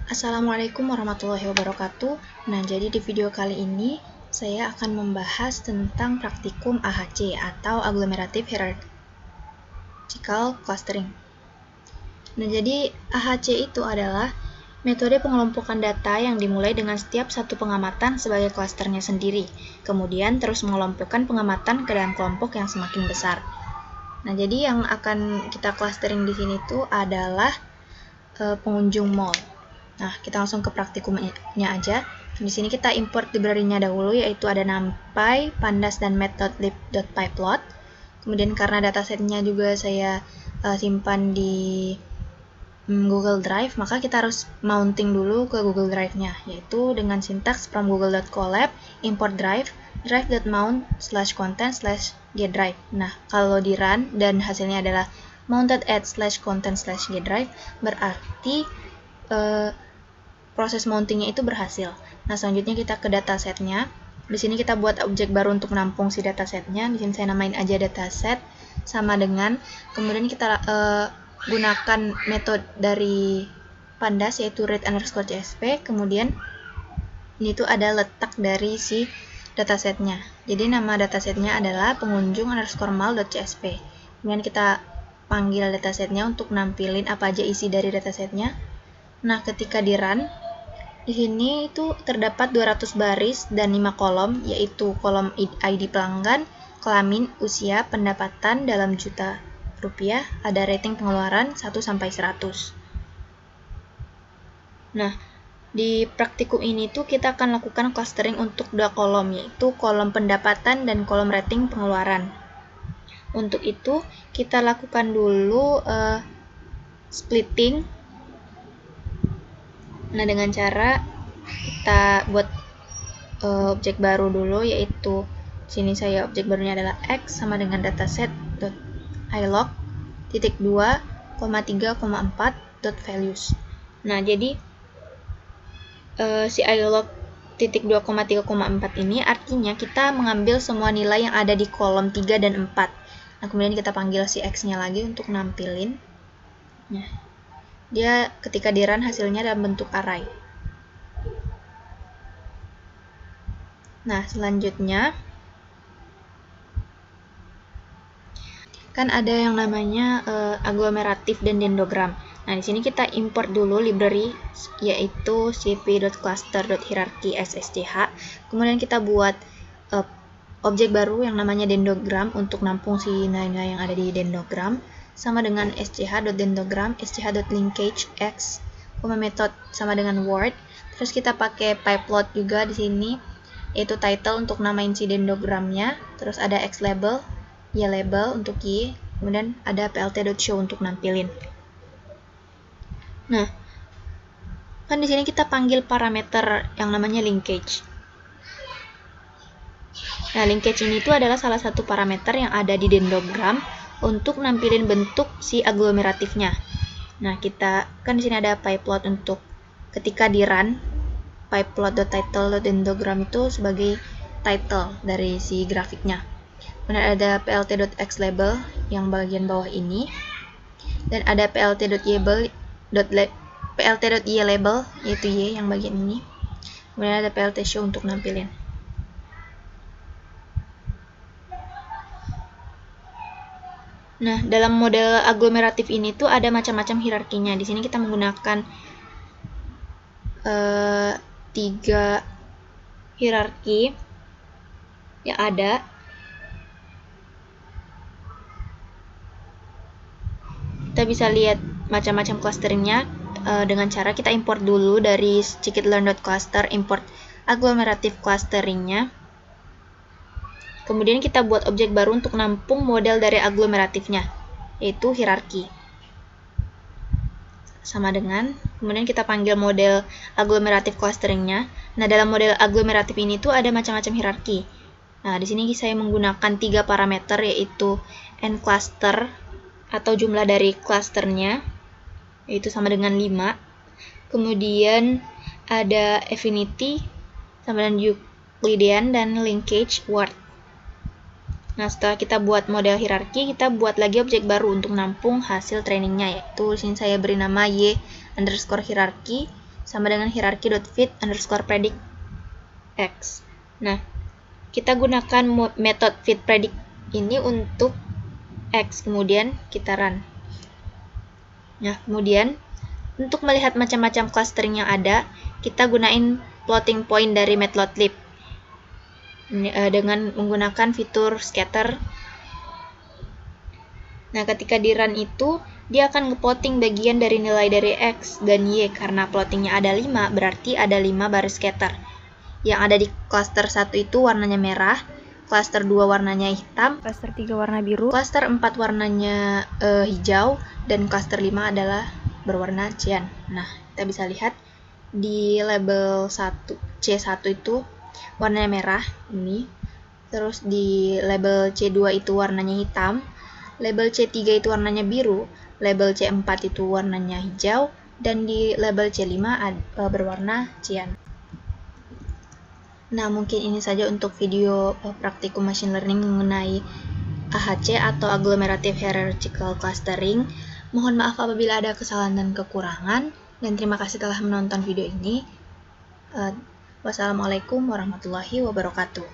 Assalamualaikum warahmatullahi wabarakatuh. Nah, jadi di video kali ini saya akan membahas tentang praktikum AHC atau Agglomerative Hierarchical Clustering. Nah, jadi AHC itu adalah metode pengelompokan data yang dimulai dengan setiap satu pengamatan sebagai klasternya sendiri, kemudian terus mengelompokkan pengamatan ke dalam kelompok yang semakin besar. Nah, jadi yang akan kita clustering di sini tuh adalah pengunjung mall. Nah, kita langsung ke praktikumnya aja. Di sini kita import library-nya dahulu, yaitu ada NumPy, Pandas, dan Matplotlib.pyplot. Kemudian karena datasetnya juga saya simpan di Google Drive, maka kita harus mounting dulu ke Google Drive-nya, yaitu dengan sintaks from google.colab, import drive.mount/content/getDrive. Nah, kalau di run dan hasilnya adalah mounted@/content/getDrive, berarti proses mountingnya itu berhasil. Nah, selanjutnya kita ke datasetnya. Di sini kita buat objek baru untuk menampung si datasetnya. Di sini saya namain aja dataset sama dengan, kemudian kita gunakan metode dari Pandas yaitu read_csv. Kemudian ini tuh ada letak dari si datasetnya. Jadi nama datasetnya adalah pengunjung_mal.csv. Kemudian kita panggil datasetnya untuk nampilin apa aja isi dari datasetnya. Nah, ketika di run, di sini itu terdapat 200 baris dan 5 kolom, yaitu kolom ID pelanggan, kelamin, usia, pendapatan dalam juta rupiah, ada rating pengeluaran 1-100. Nah, di praktikum ini tuh kita akan lakukan clustering untuk 2 kolom, yaitu kolom pendapatan dan kolom rating pengeluaran. Untuk itu, kita lakukan dulu splitting. Nah, dengan cara kita buat objek baru dulu, yaitu sini saya objek barunya adalah x sama dengan dataset.ilog.2,3,4.values. Nah, jadi si ilog.2,3,4 ini artinya kita mengambil semua nilai yang ada di kolom 3 dan 4. Nah, kemudian kita panggil si x-nya lagi untuk nampilin. Nah, dia ketika di run hasilnya dalam bentuk array. Nah, selanjutnya kan ada yang namanya agglomeratif dan dendrogram. Nah, di sini kita import dulu library yaitu cp.cluster.hierarchy.sschh. Kemudian kita buat objek baru yang namanya dendrogram untuk nampung si nilai-nilai yang ada di dendrogram, sama dengan sch.dendrogram, sch.linkage x, method sama dengan word. Terus kita pakai pyplot juga di sini, yaitu title untuk namain si dendrogramnya. Terus ada x label, y label untuk y, kemudian ada plt.show untuk nampilin. Nah, kan di sini kita panggil parameter yang namanya linkage. Nah, linkage ini tuh adalah salah satu parameter yang ada di dendrogram untuk nampilin bentuk si agglomeratifnya. Nah, kita kan di sini ada pyplot untuk ketika di run, pyplot.title.dendrogram itu sebagai title dari si grafiknya. Kemudian ada plt.xlabel yang bagian bawah ini, dan ada plt.ylabel yaitu y yang bagian ini. Kemudian ada plt.show untuk nampilin. Nah, dalam model agglomeratif ini tuh ada macam-macam hierarkinya. Di sini kita menggunakan 3 hierarki yang ada. Kita bisa lihat macam-macam clusteringnya dengan cara kita import dulu dari scikit-learn.cluster, import agglomerative clusteringnya. Kemudian kita buat objek baru untuk nampung model dari agglomeratifnya, yaitu hierarki. Sama dengan, kemudian kita panggil model agglomerative clusteringnya. Nah, dalam model agglomeratif ini tuh ada macam-macam hierarki. Nah, di sini saya menggunakan 3 parameter, yaitu n-cluster atau jumlah dari clusternya, yaitu sama dengan 5. Kemudian ada affinity sama dengan Euclidean dan linkage word. Nah, setelah kita buat model hierarki, kita buat lagi objek baru untuk menampung hasil trainingnya, yaitu di sini saya beri nama y_hierarchy sama dengan hierarchy.fit_predict x. Nah, kita gunakan metode fit_predict ini untuk x, kemudian kita run. Nah, kemudian untuk melihat macam-macam clustering yang ada, kita gunain plotting point dari matplotlib dengan menggunakan fitur scatter. Nah, ketika di run itu, dia akan nge-plotting bagian dari nilai dari X dan Y. Karena plottingnya ada 5, berarti ada 5 baris scatter. Yang ada di cluster 1 itu warnanya merah, cluster 2 warnanya hitam, cluster 3 warna biru, cluster 4 warnanya hijau, dan cluster 5 adalah berwarna cyan. Nah, kita bisa lihat di label C1 itu warnanya merah, ini. Terus di label C2 itu warnanya hitam, label C3 itu warnanya biru, label C4 itu warnanya hijau, dan di label C5 berwarna cyan. Nah, mungkin ini saja untuk video praktikum machine learning mengenai AHC atau Agglomerative Hierarchical Clustering. Mohon maaf apabila ada kesalahan dan kekurangan, dan terima kasih telah menonton video ini. Wassalamualaikum warahmatullahi wabarakatuh.